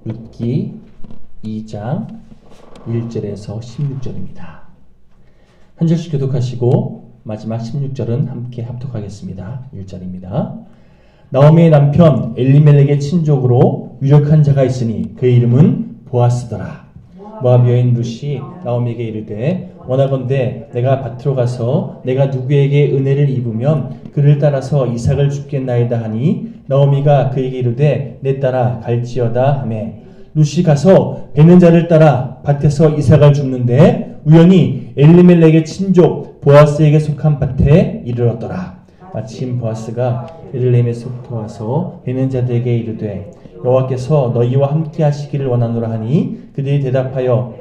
룻기 2장 1절에서 16절입니다. 한 절씩 교독하시고 마지막 16절은 함께 합독하겠습니다. 1절입니다. 나오미의 남편 엘리멜렉의 친족으로 유력한 자가 있으니 그의 이름은 보아스더라. 모압 여인 룻이 나오미에게 이르되 원하건대 내가 밭으로 가서 내가 누구에게 은혜를 입으면 그를 따라서 이삭을 줍겠나이다 하니 나오미가 그에게 이르되 내 따라 갈지어다 하매 룻이 가서 베는 자를 따라 밭에서 이삭을 줍는데 우연히 엘리멜렉의 친족 보아스에게 속한 밭에 이르렀더라. 마침 보아스가 베들레헴에서부터 와서 베는 자들에게 이르되 여호와께서 너희와 함께 하시기를 원하노라 하니 그들이 대답하여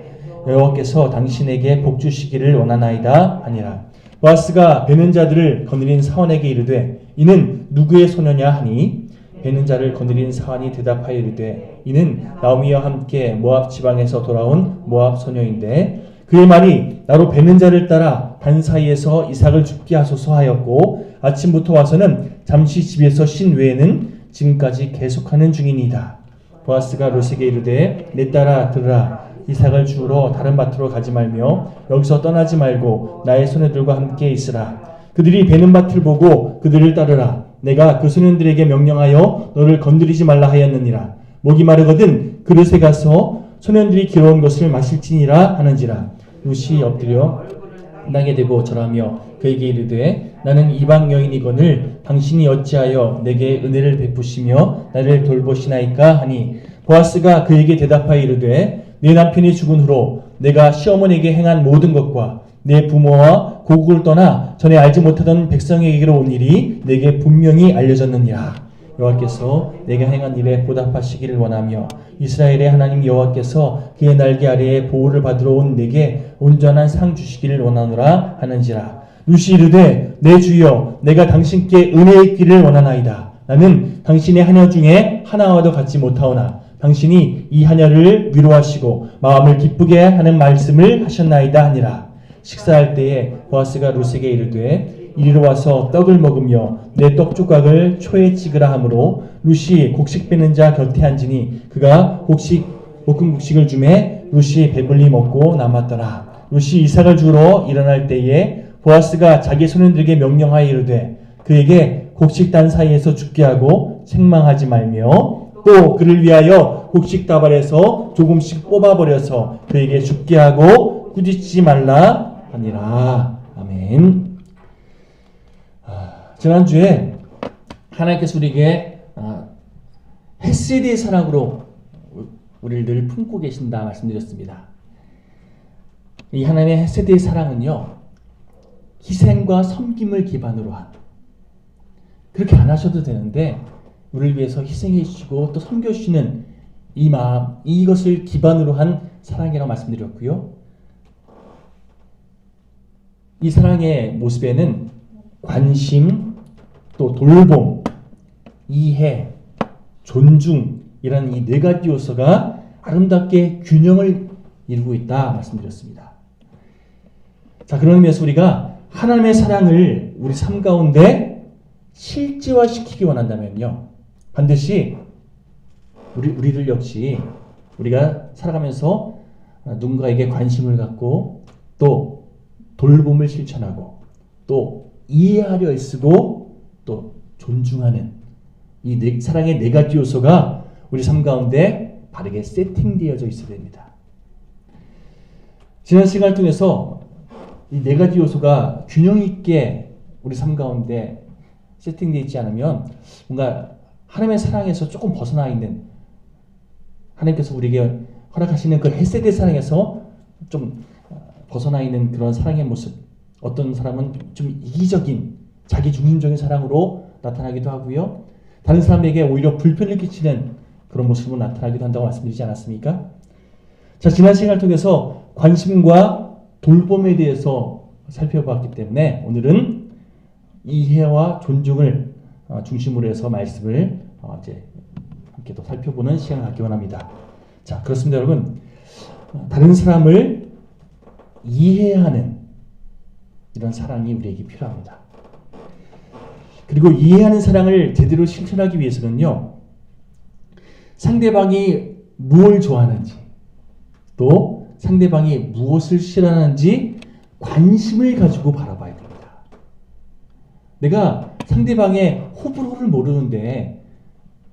여호와께서 당신에게 복 주시기를 원하나이다 하니라. 보아스가 베는 자들을 거느린 사원에게 이르되 이는 누구의 소녀냐 하니 베는 자를 거느린 사원이 대답하여 이르되 이는 나오미와 함께 모압 지방에서 돌아온 모압 소녀인데 그의 말이 나로 베는 자를 따라 단 사이에서 이삭을 죽게 하소서 하였고 아침부터 와서는 잠시 집에서 쉰 외에는 지금까지 계속하는 중이니이다. 보아스가 룻에게 이르되 내 따라 들으라. 이삭을 주우러 다른 밭으로 가지 말며 여기서 떠나지 말고 나의 소녀들과 함께 있으라. 그들이 베는 밭을 보고 그들을 따르라. 내가 그 소년들에게 명령하여 너를 건드리지 말라 하였느니라. 목이 마르거든 그릇에 가서 소년들이 길어온 것을 마실지니라 하는지라. 룻이 엎드려 땅에 대고 절하며 그에게 이르되 나는 이방 여인이거늘 당신이 어찌하여 내게 은혜를 베푸시며 나를 돌보시나이까 하니 보아스가 그에게 대답하여 이르되 내 남편이 죽은 후로 내가 시어머니에게 행한 모든 것과 내 부모와 고국을 떠나 전에 알지 못하던 백성에게로 온 일이 내게 분명히 알려졌느니라. 여호와께서 내가 행한 일에 보답하시기를 원하며 이스라엘의 하나님 여호와께서 그의 날개 아래에 보호를 받으러 온 내게 온전한 상 주시기를 원하노라 하는지라. 룻이 이르되 내 주여 내가 당신께 은혜 있기를 원하나이다. 나는 당신의 하녀 중에 하나와도 같지 못하오나 당신이 이 하녀를 위로하시고 마음을 기쁘게 하는 말씀을 하셨나이다 하니라. 식사할 때에 보아스가 룻에게 이르되 이리로 와서 떡을 먹으며 내 떡 조각을 초에 찍으라 하므로 룻이 곡식 빼는 자 곁에 앉으니 그가 볶은 곡식을 주매 룻이 배불리 먹고 남았더라. 룻이 이삭을 주러 일어날 때에 보아스가 자기 소년들에게 명령하여 이르되 그에게 곡식 단 사이에서 죽게 하고 책망하지 말며 또 그를 위하여 곡식 다발에서 조금씩 뽑아버려서 그에게 죽게 하고 꾸짖지 말라 하니라. 아멘. 지난주에 하나님께서 우리에게 헤세드의 사랑으로 우리를 늘 품고 계신다 말씀드렸습니다. 이 하나님의 헤세드의 사랑은요, 희생과 섬김을 기반으로 한, 그렇게 안 하셔도 되는데 우리를 위해서 희생해 주시고 또 섬겨 주시는 이 마음, 이것을 기반으로 한 사랑이라고 말씀드렸고요. 이 사랑의 모습에는 관심, 또 돌봄, 이해, 존중이라는 이 네 가지 요소가 아름답게 균형을 이루고 있다 말씀드렸습니다. 자, 그런 의미에서 우리가 하나님의 사랑을 우리 삶 가운데 실제화시키기 원한다면요, 반드시 우리들 역시 우리가 살아가면서 누군가에게 관심을 갖고 또 돌봄을 실천하고 또 이해하려 애쓰고 또 존중하는 이 사랑의 네 가지 요소가 우리 삶 가운데 바르게 세팅되어져 있어야 됩니다. 지난 시간을 통해서 이 네 가지 요소가 균형 있게 우리 삶 가운데 세팅되어 있지 않으면 뭔가 하나님의 사랑에서 조금 벗어나 있는, 하나님께서 우리에게 허락하시는 그 헤세드의 사랑에서 좀 벗어나 있는 그런 사랑의 모습, 어떤 사람은 좀 이기적인 자기 중심적인 사랑으로 나타나기도 하고요, 다른 사람에게 오히려 불편을 끼치는 그런 모습으로 나타나기도 한다고 말씀드리지 않았습니까? 자, 지난 시간을 통해서 관심과 돌봄에 대해서 살펴봤기 때문에 오늘은 이해와 존중을 중심으로 해서 말씀을 이제 함께 또 살펴보는 시간을 갖기 원합니다. 자, 그렇습니다, 여러분. 다른 사람을 이해하는 이런 사랑이 우리에게 필요합니다. 그리고 이해하는 사랑을 제대로 실천하기 위해서는요, 상대방이 무엇을 좋아하는지, 또 상대방이 무엇을 싫어하는지 관심을 가지고 바라봐야 됩니다. 내가 상대방의 호불호를 모르는데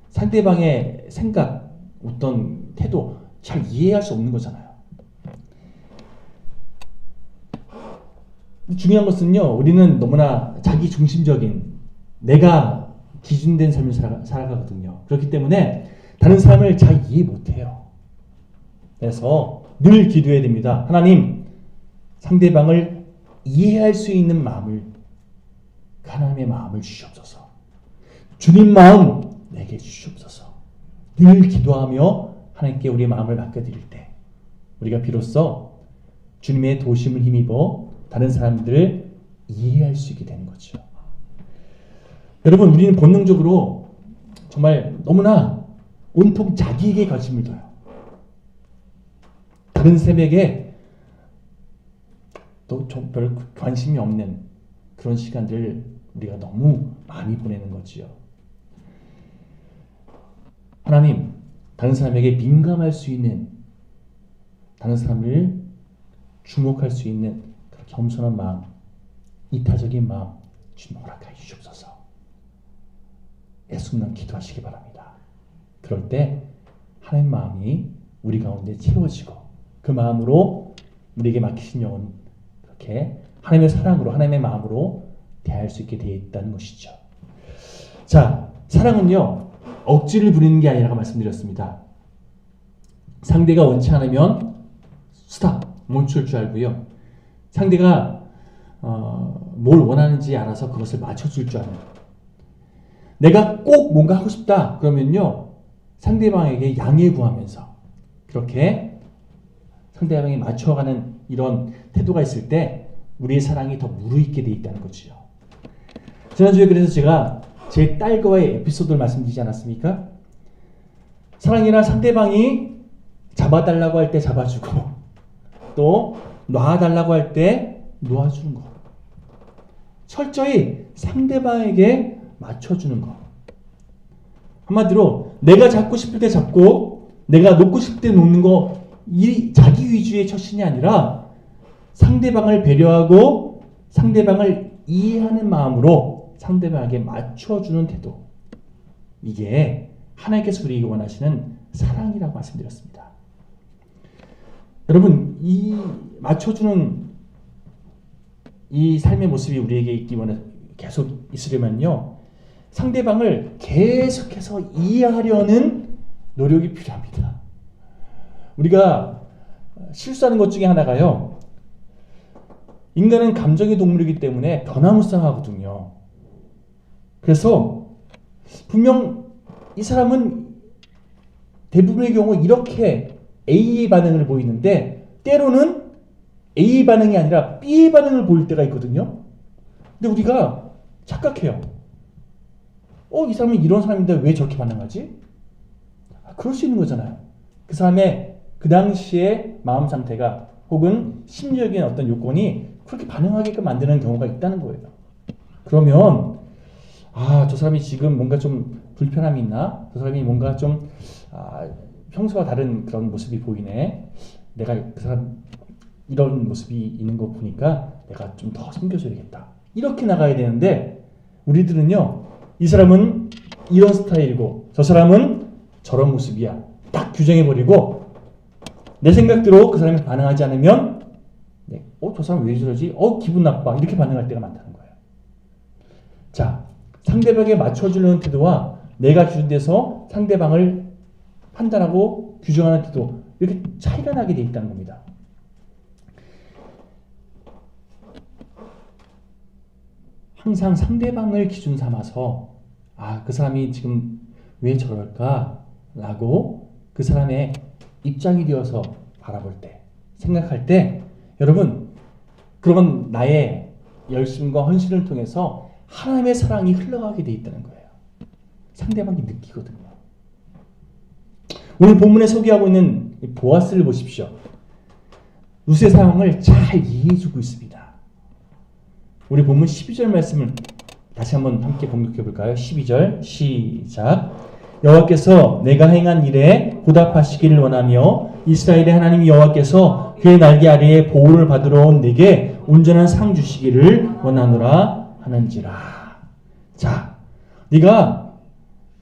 상대방의 생각, 어떤 태도 잘 이해할 수 없는 거잖아요. 중요한 것은요, 우리는 너무나 자기 중심적인 내가 기준된 삶을 살아가거든요. 그렇기 때문에 다른 사람을 잘 이해 못해요. 그래서 늘 기도해야 됩니다. 하나님, 상대방을 이해할 수 있는 마음을, 하나님의 마음을 주시옵소서. 주님 마음 내게 주시옵소서. 늘 기도하며 하나님께 우리의 마음을 맡겨드릴 때 우리가 비로소 주님의 도심을 힘입어 다른 사람들을 이해할 수 있게 되는 거죠. 여러분, 우리는 본능적으로 정말 너무나 온통 자기에게 관심을 둬요. 다른 사람에게 또 좀 별 관심이 없는 그런 시간들을 우리가 너무 많이 보내는 거지요. 하나님, 다른 사람에게 민감할 수 있는, 다른 사람을 주목할 수 있는 그런 겸손한 마음, 이타적인 마음 주님 허락하여 주시옵소서. 애숨난 기도하시기 바랍니다. 그럴 때 하나님 마음이 우리 가운데 채워지고 그 마음으로 우리에게 맡기신 영혼 그렇게 하나님의 사랑으로, 하나님의 마음으로 대할 수 있게 되어 있다는 것이죠. 자, 사랑은요, 억지를 부리는 게 아니라고 말씀드렸습니다. 상대가 원치 않으면 스탑, 멈출 줄 알고요. 상대가 뭘 원하는지 알아서 그것을 맞춰줄 줄 아는. 내가 꼭 뭔가 하고 싶다 그러면요, 상대방에게 양해 구하면서 그렇게 상대방이 맞춰가는 이런 태도가 있을 때 우리의 사랑이 더 무르익게 돼 있다는 거지요. 지난주에 그래서 제가 제 딸과의 에피소드를 말씀드리지 않았습니까? 사랑이란 상대방이 잡아달라고 할 때 잡아주고 또 놔달라고 할 때 놓아주는 거. 철저히 상대방에게 맞춰주는 거. 한마디로 내가 잡고 싶을 때 잡고 내가 놓고 싶을 때 놓는 거, 이 자기 위주의 처신이 아니라 상대방을 배려하고 상대방을 이해하는 마음으로 상대방에게 맞춰주는 태도. 이게 하나님께서 우리에게 원하시는 사랑이라고 말씀드렸습니다. 여러분, 이 맞춰주는 이 삶의 모습이 우리에게 있기 원해 계속 있으려면요, 상대방을 계속해서 이해하려는 노력이 필요합니다. 우리가 실수하는 것 중에 하나가요, 인간은 감정의 동물이기 때문에 변화무쌍하거든요. 그래서 분명 이 사람은 대부분의 경우 이렇게 A의 반응을 보이는데 때로는 A의 반응이 아니라 B의 반응을 보일 때가 있거든요. 근데 우리가 착각해요. 이 사람은 이런 사람인데 왜 저렇게 반응하지? 그럴 수 있는 거잖아요. 그 사람의 그 당시의 마음 상태가 혹은 심리적인 어떤 요건이 그렇게 반응하게끔 만드는 경우가 있다는 거예요. 그러면 저 사람이 지금 뭔가 좀 불편함이 있나? 저 사람이 뭔가 좀 평소와 다른 그런 모습이 보이네. 내가 그 사람 이런 모습이 있는 거 보니까 내가 좀 더 섬겨줘야겠다. 이렇게 나가야 되는데 우리들은요, 이 사람은 이런 스타일이고 저 사람은 저런 모습이야. 딱 규정해버리고 내 생각대로 그 사람이 반응하지 않으면 저 사람 왜 저러지? 기분 나빠. 이렇게 반응할 때가 많다는 거예요. 자, 상대방에게 맞춰주려는 태도와 내가 기준돼서 상대방을 판단하고 규정하는 태도, 이렇게 차이가 나게 돼 있다는 겁니다. 항상 상대방을 기준 삼아서 그 사람이 지금 왜 저럴까? 라고 그 사람의 입장이 되어서 바라볼 때, 생각할 때 여러분, 그런 나의 열심과 헌신을 통해서 하나님의 사랑이 흘러가게 돼 있다는 거예요. 상대방이 느끼거든요. 오늘 본문에 소개하고 있는 보아스를 보십시오. 룻의 상황을 잘 이해해주고 있습니다. 우리 본문 12절 말씀을 다시 한번 함께 공독해 볼까요? 12절 시작. 여호와께서 내가 행한 일에 보답하시기를 원하며 이스라엘의 하나님 여호와께서 그의 날개 아래에 보호를 받으러 온 내게 온전한 상 주시기를 원하노라 하는지라. 자, 네가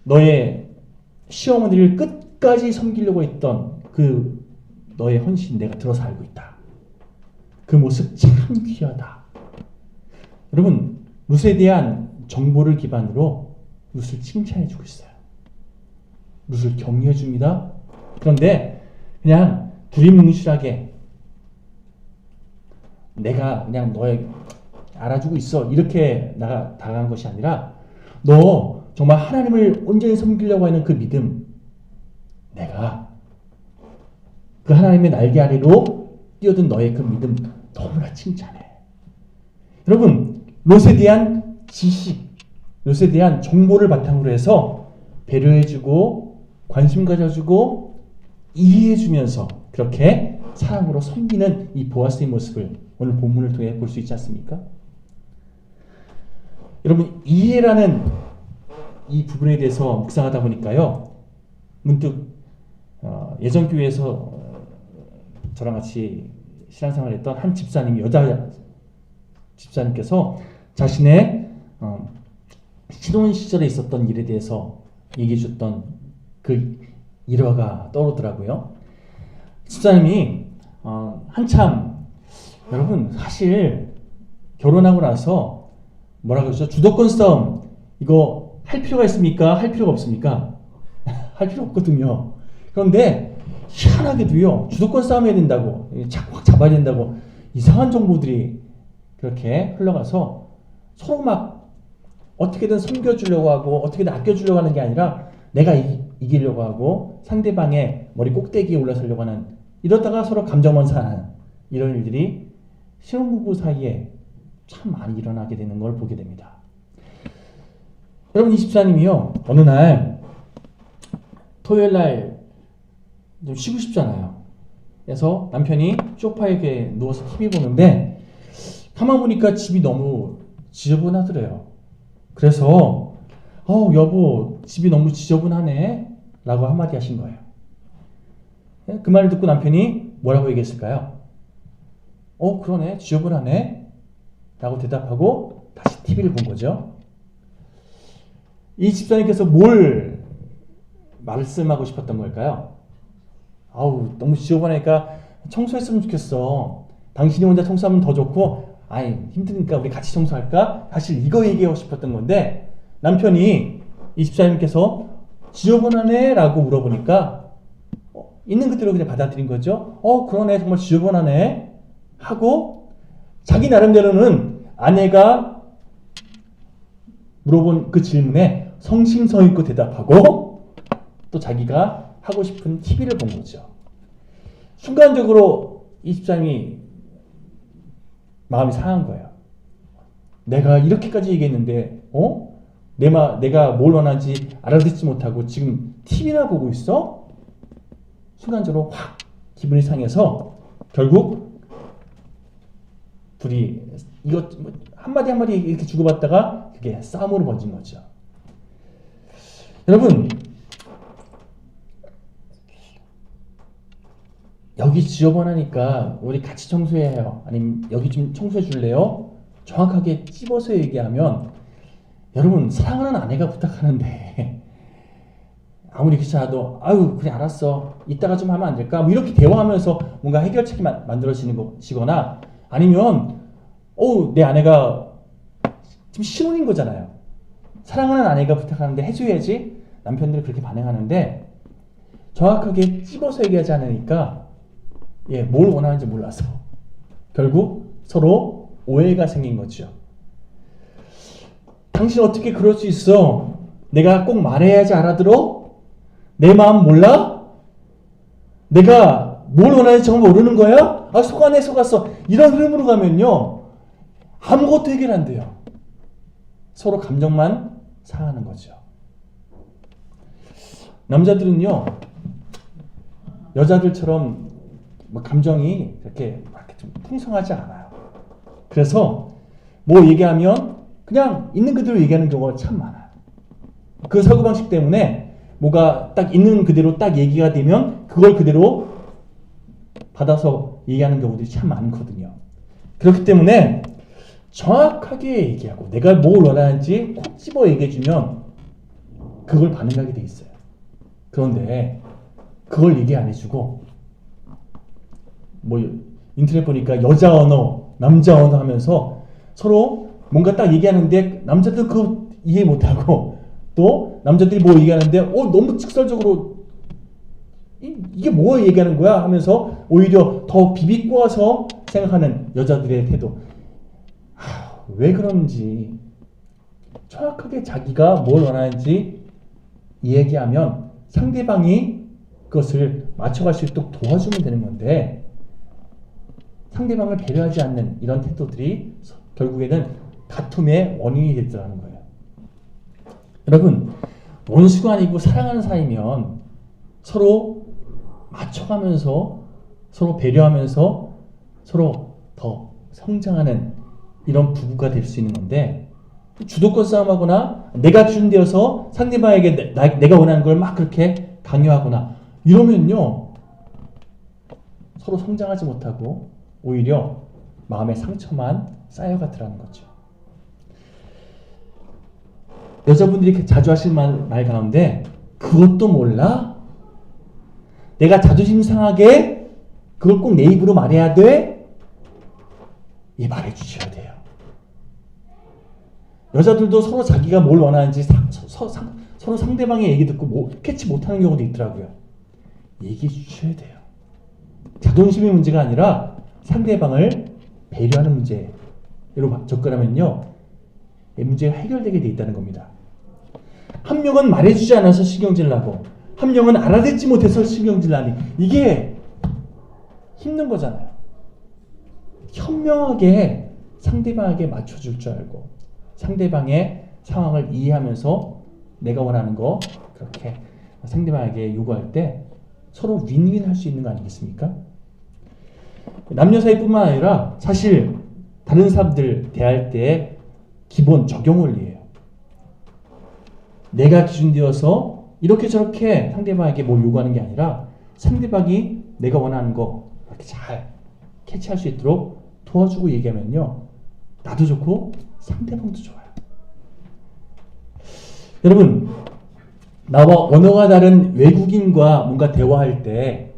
너의 시어머니를 끝까지 섬기려고 했던 그 너의 헌신 내가 들어서 알고 있다. 그 모습 참 귀하다. 여러분, 룻에 대한 정보를 기반으로 룻을 칭찬해 주고 있어요. 룻을 격려해 줍니다. 그런데 그냥 두리뭉실하게 내가 그냥 너의 알아주고 있어 이렇게 나가 다가간 것이 아니라 너 정말 하나님을 온전히 섬기려고 하는 그 믿음, 내가 그 하나님의 날개 아래로 뛰어든 너의 그 믿음 너무나 칭찬해. 여러분, 롯에 대한 지식, 롯에 대한 정보를 바탕으로 해서 배려해주고 관심 가져주고 이해해주면서 그렇게 사랑으로 섬기는 이 보아스의 모습을 오늘 본문을 통해 볼 수 있지 않습니까? 여러분, 이해라는 이 부분에 대해서 묵상하다 보니까요, 문득 예전 교회에서 저랑 같이 신앙생활을 했던 한 집사님이, 여자 집사님께서 자신의 신혼 시절에 있었던 일에 대해서 얘기해 줬던 그 일화가 떠오르더라고요. 집사님이 한참, 여러분 사실 결혼하고 나서 뭐라 그러죠? 주도권 싸움 이거 할 필요가 있습니까? 할 필요가 없습니까? 할 필요 없거든요. 그런데 희한하게도요, 주도권 싸움 해야 된다고, 확 잡아야 된다고 이상한 정보들이 그렇게 흘러가서 서로 막 어떻게든 섬겨주려고 하고 어떻게든 아껴주려고 하는 게 아니라 내가 이기려고 하고 상대방의 머리 꼭대기에 올라서려고 하는, 이러다가 서로 감정만 상하는 이런 일들이 신혼부부 사이에 참 많이 일어나게 되는 걸 보게 됩니다. 여러분, 이 집사님이요, 어느 날 토요일 날 좀 쉬고 싶잖아요. 그래서 남편이 소파에 누워서 TV 보는데 가만 보니까 집이 너무 지저분하더래요. 그래서 여보, 집이 너무 지저분하네 라고 한마디 하신 거예요. 그 말을 듣고 남편이 뭐라고 얘기했을까요? 그러네, 지저분하네 라고 대답하고 다시 TV를 본 거죠. 이 집사님께서 뭘 말씀하고 싶었던 걸까요? 너무 지저분하니까 청소했으면 좋겠어. 당신이 혼자 청소하면 더 좋고, 힘드니까 우리 같이 청소할까? 사실 이거 얘기하고 싶었던 건데, 남편이, 이 집사님께서 지저분하네 라고 물어보니까 있는 그대로 그냥 받아들인 거죠. 그러네, 정말 지저분하네 하고 자기 나름대로는 아내가 물어본 그 질문에 성심성의껏 대답하고 또 자기가 하고 싶은 TV를 본 거죠. 순간적으로 이 집사님이 마음이 상한 거예요. 내가 이렇게까지 얘기했는데 내가 뭘 원하는지 알아듣지 못하고 지금 TV나 보고 있어? 순간적으로 확 기분이 상해서 결국 둘이 이것 한마디 한마디 이렇게 주고받다가 그게 싸움으로 번진 거죠. 여러분, 여기 지저분하니까 우리 같이 청소해야 해요. 아니면 여기 좀 청소해 줄래요? 정확하게 찝어서 얘기하면, 여러분, 사랑하는 아내가 부탁하는데 아무리 귀찮아도 그래 알았어, 이따가 좀 하면 안 될까? 뭐 이렇게 대화하면서 뭔가 해결책이 만들어지는 것이거나, 아니면 내 아내가 지금 신혼인 거잖아요. 사랑하는 아내가 부탁하는데 해줘야지. 남편들이 그렇게 반응하는데 정확하게 찝어서 얘기하지 않으니까 뭘 원하는지 몰라서 결국 서로 오해가 생긴 거죠. 당신 어떻게 그럴 수 있어? 내가 꼭 말해야지 알아들어? 내 마음 몰라? 내가 뭘 원하는지 정말 모르는 거야? 속았네, 속았어. 이런 흐름으로 가면요, 아무것도 해결 안 돼요. 서로 감정만 상하는 거죠. 남자들은요, 여자들처럼 감정이 그렇게 좀 풍성하지 않아요. 그래서 뭐 얘기하면 그냥 있는 그대로 얘기하는 경우가 참 많아요. 그 사고방식 때문에 뭐가 딱 있는 그대로 딱 얘기가 되면 그걸 그대로 받아서 얘기하는 경우들이 참 많거든요. 그렇기 때문에 정확하게 얘기하고 내가 뭘 원하는지 콕 집어 얘기해주면 그걸 반응하게 돼 있어요. 그런데 그걸 얘기 안 해주고 뭐 인터넷 보니까 여자 언어, 남자 언어 하면서 서로 뭔가 딱 얘기하는데 남자들 그거 이해 못하고 또 남자들이 뭐 얘기하는데 너무 직설적으로 이게 뭐 얘기하는 거야 하면서 오히려 더 비비꼬아서 생각하는 여자들의 태도. 왜 그런지 정확하게 자기가 뭘 원하는지 얘기하면 상대방이 그것을 맞춰갈 수 있도록 도와주면 되는 건데 상대방을 배려하지 않는 이런 태도들이 결국에는 다툼의 원인이 되더라는 거예요. 여러분, 원수가 아니고 사랑하는 사이면 서로 맞춰가면서 서로 배려하면서 서로 더 성장하는 이런 부부가 될 수 있는 건데 주도권 싸움하거나 내가 기준되어서 상대방에게 내가 원하는 걸 막 그렇게 강요하거나 이러면요 서로 성장하지 못하고 오히려 마음의 상처만 쌓여가더라는 거죠. 여자분들이 자주 하시는 말 가운데 그것도 몰라? 내가 자존심 상하게 그걸 꼭 내 입으로 말해야 돼? 이 말해주셔야 돼요. 여자들도 서로 자기가 뭘 원하는지 서로 상대방의 얘기 듣고 캐치 못하는 경우도 있더라고요. 얘기해 주셔야 돼요. 자존심의 문제가 아니라 상대방을 배려하는 문제로 접근하면요 이 문제가 해결되게 돼 있다는 겁니다. 한 명은 말해주지 않아서 신경질 나고 한 명은 알아듣지 못해서 신경질 나니 이게 힘든 거잖아요. 현명하게 상대방에게 맞춰줄 줄 알고 상대방의 상황을 이해하면서 내가 원하는 거 그렇게 상대방에게 요구할 때 서로 윈윈 할 수 있는 거 아니겠습니까? 남녀 사이뿐만 아니라 사실 다른 사람들 대할 때 기본 적용 원리예요. 내가 기준되어서 이렇게 저렇게 상대방에게 뭘 요구하는 게 아니라 상대방이 내가 원하는 거 이렇게 잘 캐치할 수 있도록 도와주고 얘기하면요 나도 좋고 상대방도 좋아요. 여러분 나와 언어가 다른 외국인과 뭔가 대화할 때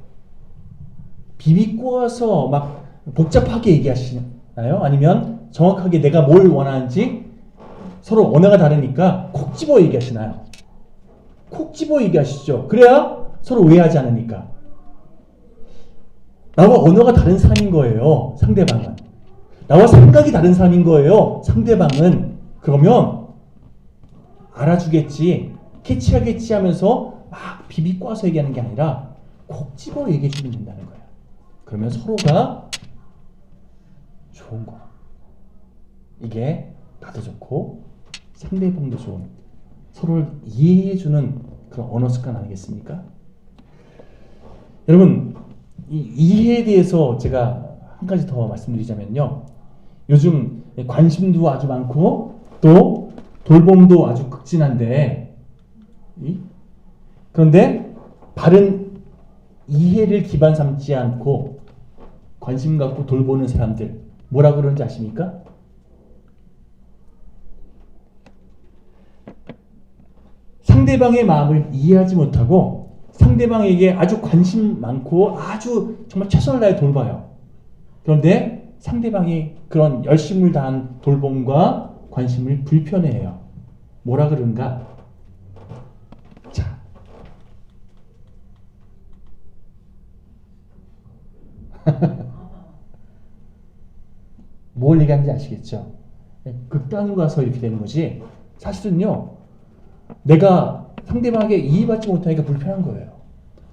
비비꼬아서 막 복잡하게 얘기하시나요? 아니면 정확하게 내가 뭘 원하는지 서로 언어가 다르니까 콕 집어 얘기하시나요? 콕 집어 얘기하시죠. 그래야 서로 오해하지 않으니까. 나와 언어가 다른 사람인 거예요. 상대방은. 나와 생각이 다른 사람인 거예요. 상대방은. 그러면 알아주겠지, 캐치하겠지 하면서 막 비비꼬아서 얘기하는 게 아니라 콕 집어 얘기해 주면 된다는 거예요. 그러면 서로가 좋은 거. 이게 나도 좋고 상대방도 좋은 서로를 이해해주는 그런 언어 습관 아니겠습니까? 여러분 이 이해에 대해서 제가 한 가지 더 말씀드리자면요. 요즘 관심도 아주 많고 또 돌봄도 아주 극진한데 그런데 바른 이해를 기반 삼지 않고 관심 갖고 돌보는 사람들 뭐라 그러는지 아십니까? 상대방의 마음을 이해하지 못하고 상대방에게 아주 관심 많고 아주 정말 최선을 다해 돌봐요. 그런데 상대방이 그런 열심을 다한 돌봄과 관심을 불편해해요. 뭐라 그런가? 자, 뭘 얘기하는지 아시겠죠? 극단으로 가서 이렇게 되는 거지 사실은요 내가 상대방에게 이해받지 못하니까 불편한 거예요.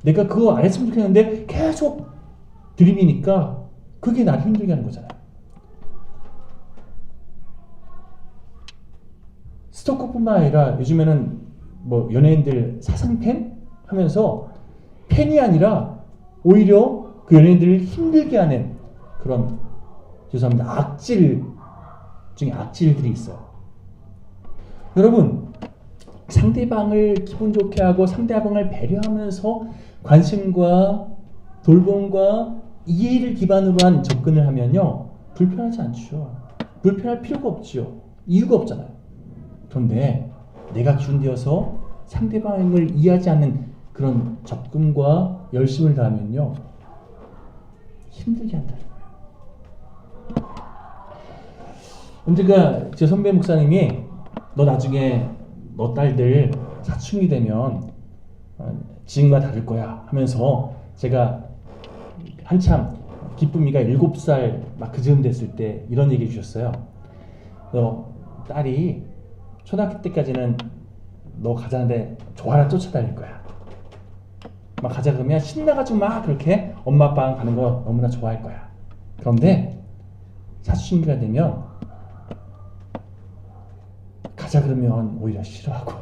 내가 그거 안 했으면 좋겠는데 계속 들이미니까 그게 나를 힘들게 하는 거잖아요. 스토커뿐만 아니라 요즘에는 뭐 연예인들 사상팬 하면서 팬이 아니라 오히려 그 연예인들을 힘들게 하는 그런 죄송합니다. 악질 중에 악질들이 있어요. 여러분 상대방을 기분 좋게 하고 상대방을 배려하면서 관심과 돌봄과 이해를 기반으로 한 접근을 하면요, 불편하지 않죠. 불편할 필요가 없죠. 이유가 없잖아요. 그런데 내가 기준되어서 상대방을 이해하지 않는 그런 접근과 열심을 다하면요, 힘들게 한다는 거예요. 언젠가 제 선배 목사님이 너 나중에 너 딸들 사춘기 되면 지금과 다를 거야 하면서, 제가 한참 기쁨이가 7살 막 그즈음 됐을 때 이런 얘기 해주셨어요. 너 딸이 초등학교 때까지는 너 가자는데 좋아라 쫓아다닐 거야. 막 가자 그러면 신나가지고 막 그렇게 엄마 아빠랑 가는 거 너무나 좋아할 거야. 그런데 사춘기가 되면 가자 그러면 오히려 싫어하고,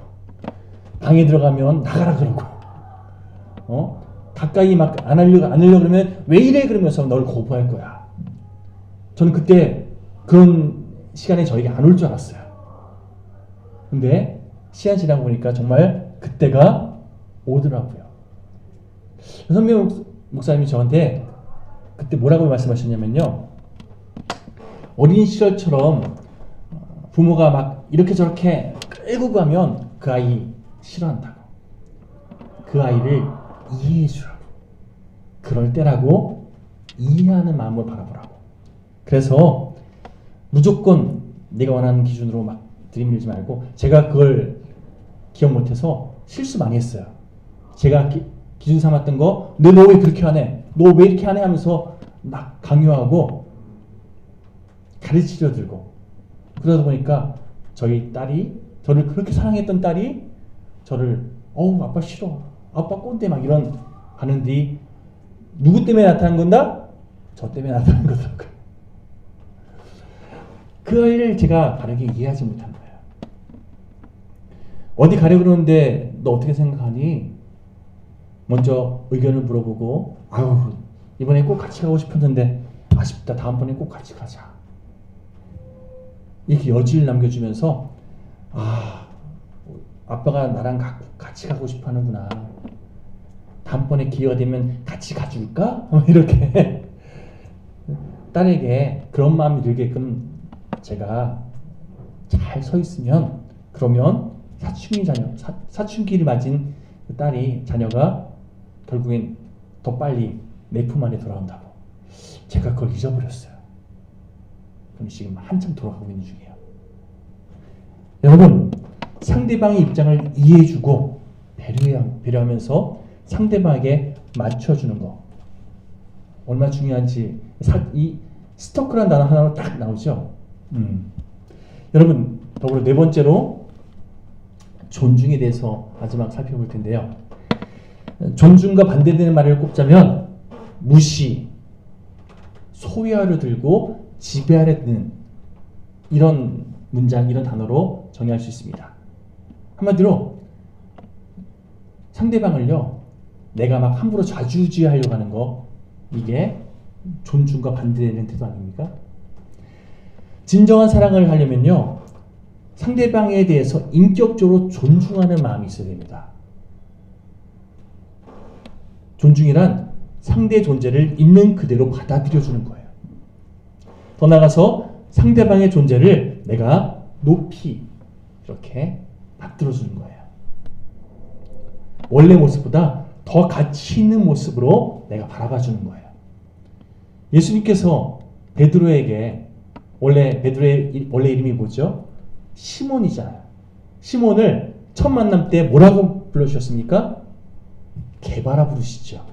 방에 들어가면 나가라 그러고, 가까이 막 안 하려고 그러면 왜 이래 그러면서 널 거부할 거야. 저는 그때 그런 시간에 저에게 안 올 줄 알았어요. 근데 시간 지나고 보니까 정말 그때가 오더라고요. 선배 목사님이 저한테 그때 뭐라고 말씀하셨냐면요, 어린 시절처럼 부모가 막 이렇게 저렇게 끌고 가면 그 아이 싫어한다고. 그 아이를 이해해 주라고. 그럴 때라고 이해하는 마음을 바라보라고. 그래서 무조건 내가 원하는 기준으로 막 들이밀지 말고, 제가 그걸 기억 못해서 실수 많이 했어요. 제가 기준 삼았던 거, 너 왜 그렇게 하네? 너 왜 이렇게 하네? 하면서 막 강요하고 가르치려 들고, 그러다 보니까 저희 딸이, 저를 그렇게 사랑했던 딸이 저를 아빠 싫어, 아빠 꼰대 막 이런 하는 뒤 누구 때문에 나타난 건가? 저 때문에 나타난 거더라고요. 그 아이를 제가 바르게 이해하지 못한 거예요. 어디 가려고 그러는데 너 어떻게 생각하니? 먼저 의견을 물어보고, 아유 이번에 꼭 같이 가고 싶었는데 아쉽다, 다음번에 꼭 같이 가자. 이렇게 여지를 남겨주면서, 아빠가 나랑 같이 가고 싶어 하는구나. 다음번에 기회가 되면 같이 가줄까? 이렇게 딸에게 그런 마음이 들게끔 제가 잘 서 있으면, 그러면 사춘기를 맞은 그 딸이, 자녀가 결국엔 더 빨리 내 품 안에 돌아온다고. 제가 그걸 잊어버렸어요. 그럼 지금 한참 돌아가고 있는 중이에요. 여러분, 상대방의 입장을 이해해주고 배려하면서 상대방에게 맞춰주는 거 얼마나 중요한지, 이 스토크란 단어 하나로 딱 나오죠. 여러분, 더불어 네 번째로 존중에 대해서 마지막 살펴볼 텐데요. 존중과 반대되는 말을 꼽자면 무시, 소유하려 들고 지배하려 드는, 이런 문장, 이런 단어로 정의할 수 있습니다. 한마디로 상대방을요, 내가 막 함부로 좌지우지하려고 하는 거, 이게 존중과 반대되는 태도 아닙니까? 진정한 사랑을 하려면요, 상대방에 대해서 인격적으로 존중하는 마음이 있어야 됩니다. 존중이란 상대의 존재를 있는 그대로 받아들여주는 거예요. 더 나아가서 상대방의 존재를 내가 높이 이렇게 받들어주는 거예요. 원래 모습보다 더 가치 있는 모습으로 내가 바라봐주는 거예요. 예수님께서 베드로에게, 베드로의 원래 이름이 뭐죠? 시몬이잖아요. 시몬을 첫 만남 때 뭐라고 불러주셨습니까? 게바라 부르시죠.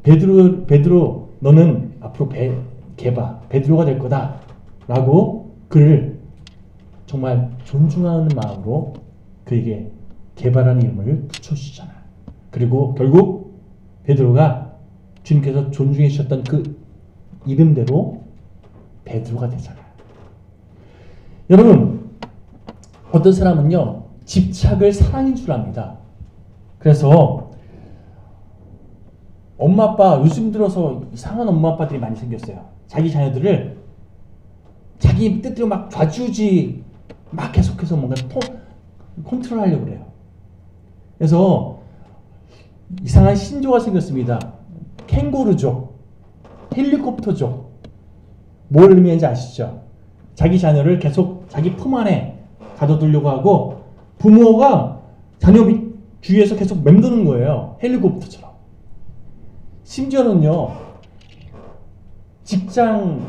베드로 너는 앞으로 베드로가 될 거다 라고 그를 정말 존중하는 마음으로 그에게 게바라는 이름을 붙여주시잖아요. 그리고 결국 베드로가 주님께서 존중해 주셨던 그 이름대로 베드로가 되잖아요. 여러분, 어떤 사람은요, 집착을 사랑인 줄 압니다. 그래서 엄마 아빠, 요즘 들어서 이상한 엄마 아빠들이 많이 생겼어요. 자기 자녀들을 자기 뜻대로 막 좌지우지 막 계속해서 뭔가 컨트롤하려고 그래요. 그래서 이상한 신조가 생겼습니다. 캥거루족, 헬리콥터족. 뭘 의미하는지 아시죠? 자기 자녀를 계속 자기 품 안에 가둬두려고 하고 부모가 자녀 주위에서 계속 맴도는 거예요. 헬리콥터처럼. 심지어는요, 직장에서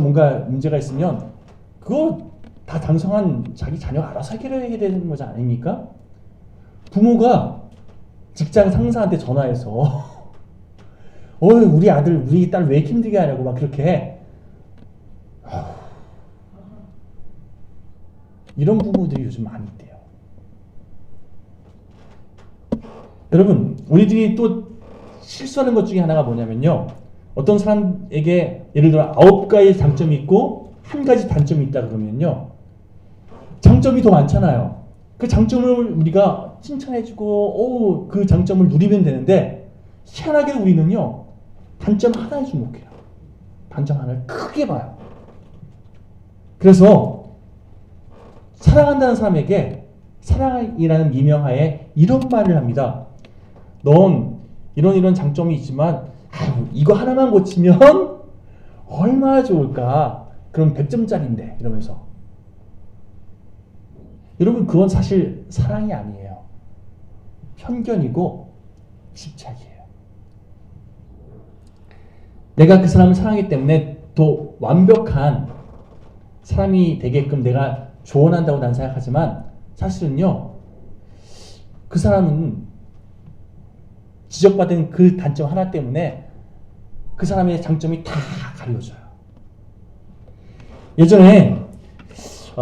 뭔가 문제가 있으면 그거 다 당성한 자기 자녀가 알아서 해결해야 되는 거지 아닙니까? 부모가 직장 상사한테 전화해서 우리 아들, 우리 딸 왜 힘들게 하냐고 막 그렇게 이런 부모들이 요즘 많이 있대요. 여러분, 우리들이 또 실수하는 것 중에 하나가 뭐냐면요. 어떤 사람에게 예를 들어 9가지 장점이 있고 1가지 단점이 있다 그러면요. 장점이 더 많잖아요. 그 장점을 우리가 칭찬해주고 그 장점을 누리면 되는데 희한하게 우리는요. 단점 하나에 주목해요. 단점 하나를 크게 봐요. 그래서 사랑한다는 사람에게 사랑이라는 미명하에 이런 말을 합니다. 넌 이런 장점이 있지만 이거 하나만 고치면 얼마나 좋을까. 그럼 100점짜리인데 이러면서. 여러분, 그건 사실 사랑이 아니에요. 편견이고 집착이에요. 내가 그 사람을 사랑하기 때문에 더 완벽한 사람이 되게끔 내가 조언한다고 난 생각하지만 사실은요, 그 사람은 지적받은 그 단점 하나 때문에 그 사람의 장점이 다 가려져요. 예전에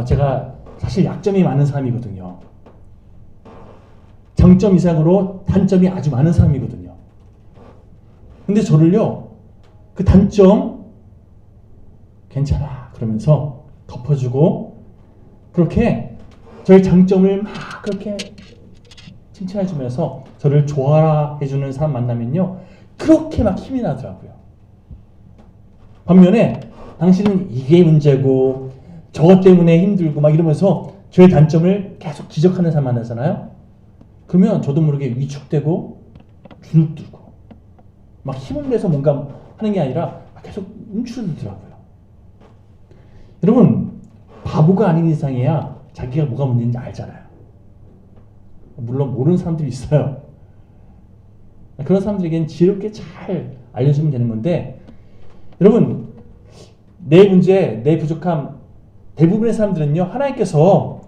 제가 사실 약점이 많은 사람이거든요. 장점 이상으로 단점이 아주 많은 사람이거든요. 근데 저를요, 그 단점 괜찮아 그러면서 덮어주고 그렇게 저의 장점을 막 그렇게 칭찬해주면서 저를 좋아해주는 사람 만나면요, 그렇게 막 힘이 나더라고요. 반면에 당신은 이게 문제고 저것 때문에 힘들고 막 이러면서 저의 단점을 계속 지적하는 사람 만나잖아요. 그러면 저도 모르게 위축되고 주눅들고 막 힘을 내서 뭔가 하는 게 아니라 계속 움츠러들더라고요. 여러분, 바보가 아닌 이상이야 자기가 뭐가 문제인지 알잖아요. 물론 모르는 사람들이 있어요. 그런 사람들에게는 지혜롭게 잘 알려주면 되는 건데, 여러분, 내 문제, 내 부족함, 대부분의 사람들은요, 하나님께서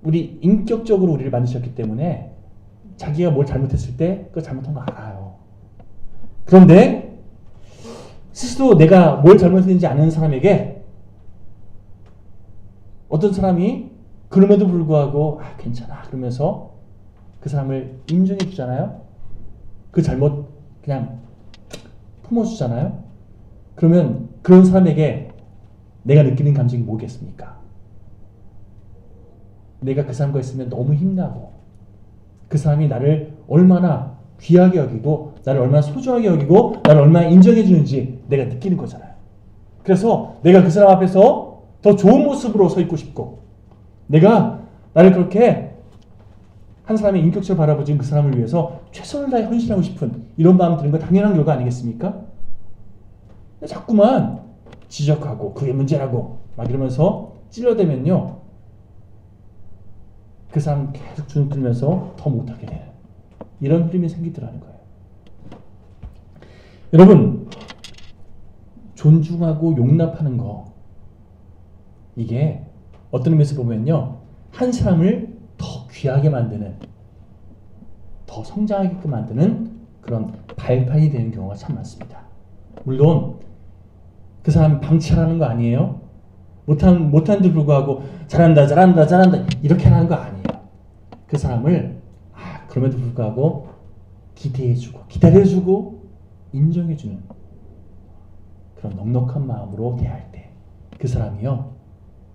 우리 인격적으로 우리를 만드셨기 때문에 자기가 뭘 잘못했을 때 그 잘못한 거 알아요. 그런데 스스로 내가 뭘 잘못했는지 아는 사람에게 어떤 사람이 그럼에도 불구하고 괜찮아 그러면서 그 사람을 인정해 주잖아요. 그 잘못 그냥 품어주잖아요. 그러면 그런 사람에게 내가 느끼는 감정이 뭐겠습니까? 내가 그 사람과 있으면 너무 힘나고 그 사람이 나를 얼마나 귀하게 여기고 나를 얼마나 소중하게 여기고 나를 얼마나 인정해 주는지 내가 느끼는 거잖아요. 그래서 내가 그 사람 앞에서 더 좋은 모습으로 서 있고 싶고, 내가 나를 그렇게 한 사람의 인격체를 바라보지 그 사람을 위해서 최선을 다해 헌신하고 싶은 이런 마음 드는 건 당연한 결과 아니겠습니까? 자꾸만 지적하고 그게 문제라고 막 이러면서 찔러대면요, 그 사람 계속 주눅 들면서 더 못하게 돼요. 이런 흐름이 생기더라는 거예요. 여러분, 존중하고 용납하는 거, 이게 어떤 의미에서 보면요, 한 사람을 더 귀하게 만드는, 더 성장하게끔 만드는 그런 발판이 되는 경우가 참 많습니다. 물론 그 사람 방치하라는 거 아니에요. 못하는데 불구하고 잘한다 이렇게 하는 거 아니에요. 그 사람을 그럼에도 불구하고 기대해주고 기다려주고 인정해주는 그런 넉넉한 마음으로 대할 때 그 사람이요,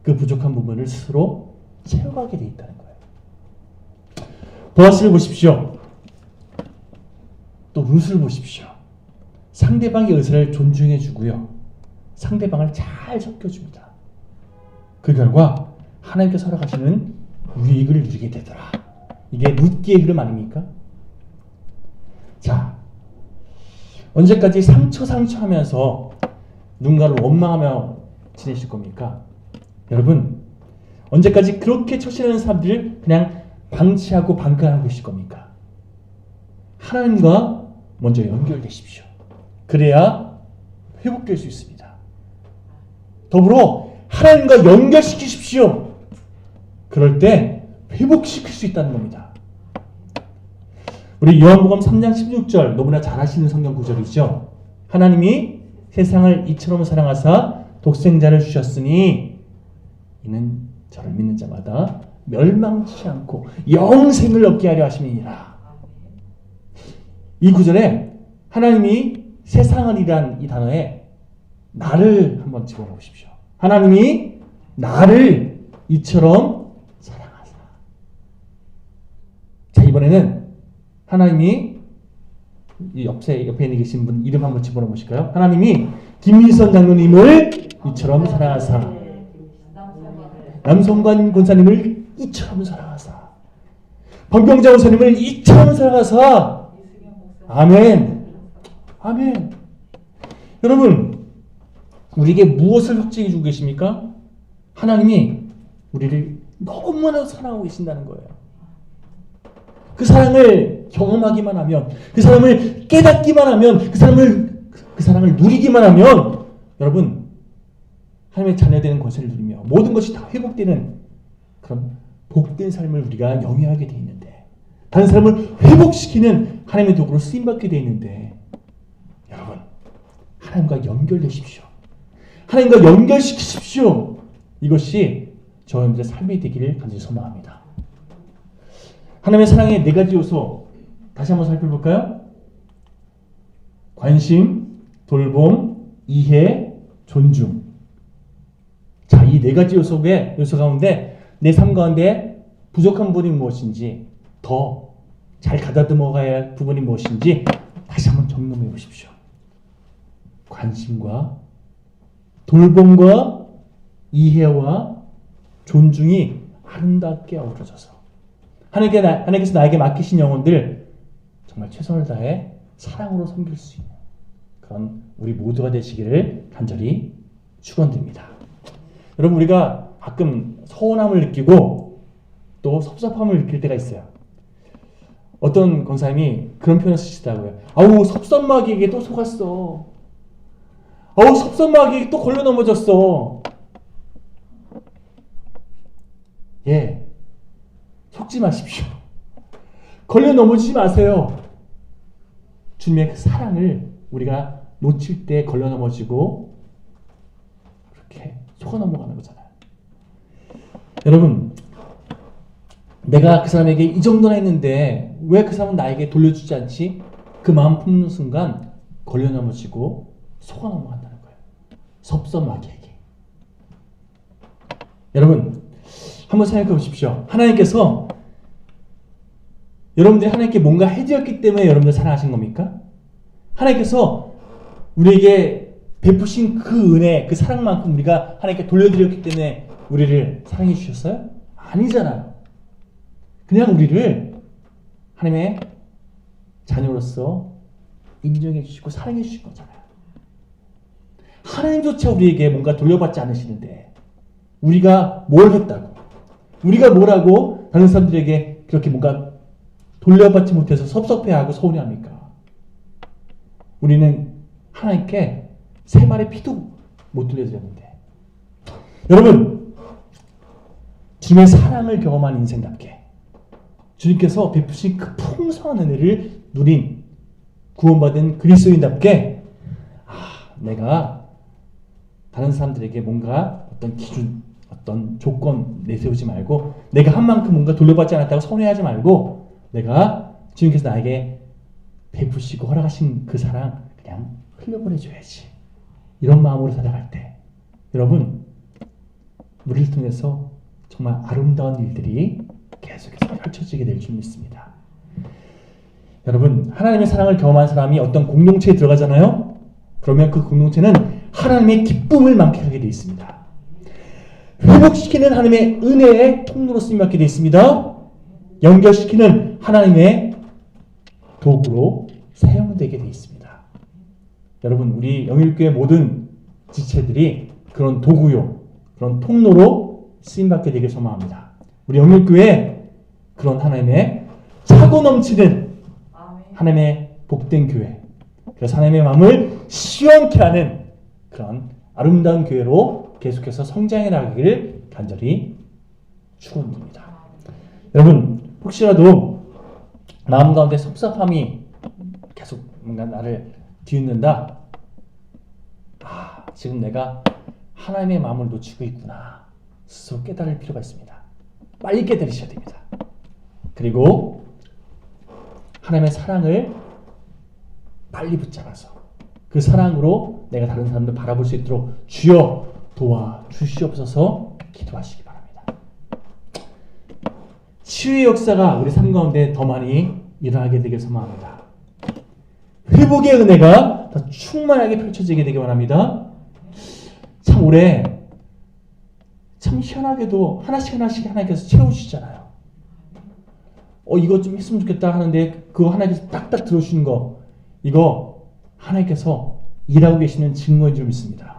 그 부족한 부분을 스스로 채워가게 돼 있다는 거예요. 보아스를 보십시오. 또 룻을 보십시오. 상대방의 의사를 존중해주고요, 상대방을 잘 섞여줍니다. 그 결과 하나님께서 허락하시는 유익을 누리게 되더라. 이게 룻기의 흐름 아닙니까? 자, 언제까지 상처 하면서 누군가를 원망하며 지내실 겁니까? 여러분, 언제까지 그렇게 처신하는 사람들을 그냥 방치하고 방관하고 계실 겁니까? 하나님과 먼저 연결되십시오. 그래야 회복될 수 있습니다. 더불어 하나님과 연결시키십시오. 그럴 때 회복시킬 수 있다는 겁니다. 우리 요한복음 3장 16절 너무나 잘 아시는 성경 구절이죠. 하나님이 세상을 이처럼 사랑하사 독생자를 주셨으니 이는 저를 믿는 자마다 멸망치 않고 영생을 얻게 하려 하심이니라. 이 구절에 하나님이 세상을 이란 이 단어에 나를 한번 집어넣으십시오. 하나님이 나를 이처럼 사랑하사. 자, 이번에는 하나님이 이 옆에 있는 계신 분 이름 한번 집어넣어 보실까요? 하나님이 김민선 장로님을 이처럼 사랑하사, 남성관 권사님을 이처럼 사랑하사, 박병자 권사님을 이처럼 사랑하사. 아멘. 아멘. 여러분, 우리에게 무엇을 확증해 주고 계십니까? 하나님이 우리를 너무나 사랑하고 계신다는 거예요. 그 사랑을 경험하기만 하면, 그 사랑을 깨닫기만 하면, 그 사랑을 누리기만 하면, 여러분, 하나님의 자녀되는 권세를 누리며 모든 것이 다 회복되는 그런 복된 삶을 우리가 영위하게 되어 있는데, 다른 사람을 회복시키는 하나님의 도구로 쓰임받게 되어 있는데, 여러분, 하나님과 연결되십시오. 하나님과 연결시키십시오. 이것이 저희들의 삶이 되기를 간절히 소망합니다. 하나님의 사랑의 네 가지 요소 다시 한번 살펴볼까요? 관심, 돌봄, 이해, 존중. 자, 이 네 가지 요소 가운데 내 삶 가운데 부족한 부분이 무엇인지, 더 잘 가다듬어 가야 할 부분이 무엇인지 다시 한번 점검해 보십시오. 관심과 돌봄과 이해와 존중이 아름답게 어우러져서 하나님께서 나에게 맡기신 영혼들 정말 최선을 다해 사랑으로 섬길 수 있는 그런 우리 모두가 되시기를 간절히 축원드립니다. 여러분, 우리가 가끔 서운함을 느끼고 또 섭섭함을 느낄 때가 있어요. 어떤 권사님이 그런 표현을 쓰시더라고요. 아우, 섭섭마귀에게 또 속았어. 아우, 섭섭마귀에게 또 걸려 넘어졌어. 예, 속지 마십시오. 걸려 넘어지지 마세요. 주님의 그 사랑을 우리가 놓칠 때 걸려 넘어지고 그렇게 속아 넘어가는 거잖아요. 여러분, 내가 그 사람에게 이 정도나 했는데 왜 그 사람은 나에게 돌려주지 않지? 그 마음 품는 순간 걸려 넘어지고 속아 넘어간다는 거예요. 섭섭마귀에게. 여러분, 한번 생각해 보십시오. 하나님께서 여러분들이 하나님께 뭔가 해드렸기 때문에 여러분들 사랑하신 겁니까? 하나님께서 우리에게 베푸신 그 은혜, 그 사랑만큼 우리가 하나님께 돌려드렸기 때문에 우리를 사랑해 주셨어요? 아니잖아요. 그냥 우리를 하나님의 자녀로서 인정해 주시고 사랑해 주신 거잖아요. 하나님조차 우리에게 뭔가 돌려받지 않으시는데 우리가 뭘 했다고, 우리가 뭐라고 다른 사람들에게 그렇게 뭔가 돌려받지 못해서 섭섭해하고 서운해합니까? 우리는 하나님께 세 발의 피도 못 돌려드렸는데. 여러분, 주님의 사랑을 경험한 인생답게 주님께서 베푸신 그 풍성한 은혜를 누린 구원받은 그리스도인답게, 내가 다른 사람들에게 뭔가 어떤 기준, 어떤 조건 내세우지 말고, 내가 한 만큼 뭔가 돌려받지 않았다고 서운해하지 말고, 내가 주님께서 나에게 베푸시고 허락하신 그 사랑 그냥 흘려보내줘야지. 이런 마음으로 살아갈 때, 여러분, 우리를 통해서 정말 아름다운 일들이 계속해서 펼쳐지게 될 줄 믿습니다. 여러분, 하나님의 사랑을 경험한 사람이 어떤 공동체에 들어가잖아요? 그러면 그 공동체는 하나님의 기쁨을 만끽하게 되어 있습니다. 회복시키는 하나님의 은혜의 통로로 쓰임받게 되어 있습니다. 연결시키는 하나님의 도구로 사용되게 되어 있습니다. 여러분, 우리 영일교회 모든 지체들이 그런 도구요, 그런 통로로 쓰임받게 되길 소망합니다. 우리 영일교회 그런 하나님의 차고 넘치는 하나님의 복된 교회, 그래서 하나님의 마음을 시원케 하는 그런 아름다운 교회로 계속해서 성장해 나가기를 간절히 축원드립니다. 여러분, 혹시라도 마음 가운데 섭섭함이 계속 뭔가 나를 뒤흔든다. 지금 내가 하나님의 마음을 놓치고 있구나. 스스로 깨달을 필요가 있습니다. 빨리 깨달으셔야 됩니다. 그리고 하나님의 사랑을 빨리 붙잡아서 그 사랑으로 내가 다른 사람들 바라볼 수 있도록 주여 도와주시옵소서 기도하시기 바랍니다. 치유의 역사가 우리 삶 가운데 더 많이 일어나게 되길 소망합니다. 회복의 은혜가 더 충만하게 펼쳐지게 되기 바랍니다. 참 올해 참 희한하게도 하나씩 하나님께서 채워주시잖아요. 이거 좀 했으면 좋겠다 하는데 그거 하나님께서 딱딱 들어주시는 거, 이거 하나님께서 일하고 계시는 증거인 줄 믿습니다.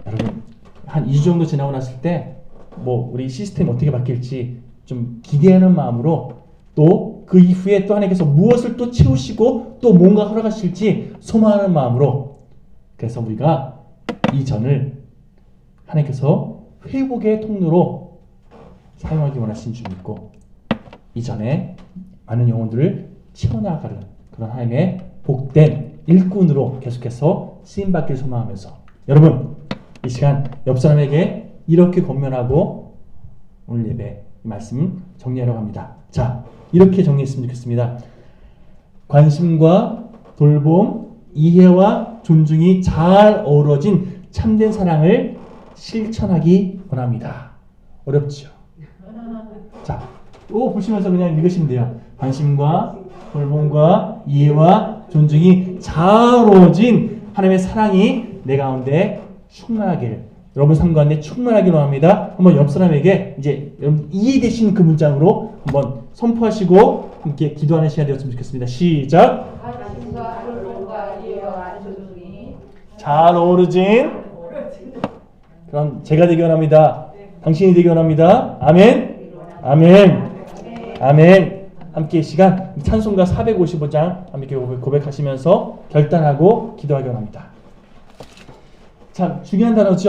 여러분, 한 2주 정도 지나고 났을 때 우리 시스템이 어떻게 바뀔지 좀 기대하는 마음으로, 또 그 이후에 또 하나님께서 무엇을 또 채우시고 또 뭔가 허락하실지 소망하는 마음으로, 그래서 우리가 이 전을 하나님께서 회복의 통로로 사용하기 원하신 줄 믿고 이전에 많은 영혼들을 채워나가는 그런 하나님의 복된 일꾼으로 계속해서 쓰임받기를 소망하면서, 여러분, 이 시간 옆 사람에게 이렇게 권면하고 오늘 예배 말씀 정리하려고 합니다. 자, 이렇게 정리했으면 좋겠습니다. 관심과 돌봄, 이해와 존중이 잘 어우러진 참된 사랑을 실천하기 원합니다. 어렵죠? 자, 또 보시면서 그냥 읽으시면 돼요. 관심과 돌봄과 이해와 존중이 잘 어우러진 하나님의 사랑이 내 가운데 충만하기를, 여러분 삶 가운데 충만하기를 원합니다. 한번 옆 사람에게 이제 여러분 이해되시는 그 문장으로 한번 선포하시고 함께 기도하는 시간이 되었으면 좋겠습니다. 시작. 관심과 돌봄과 이해와 존중이 잘 어우러진 그럼 제가 되기 원합니다. 당신이 되기 원합니다. 아멘. 아멘. 아멘. 함께 이 시간 찬송가 455장 함께 고백하시면서 결단하고 기도하기 원합니다. 참 중요한 단어죠.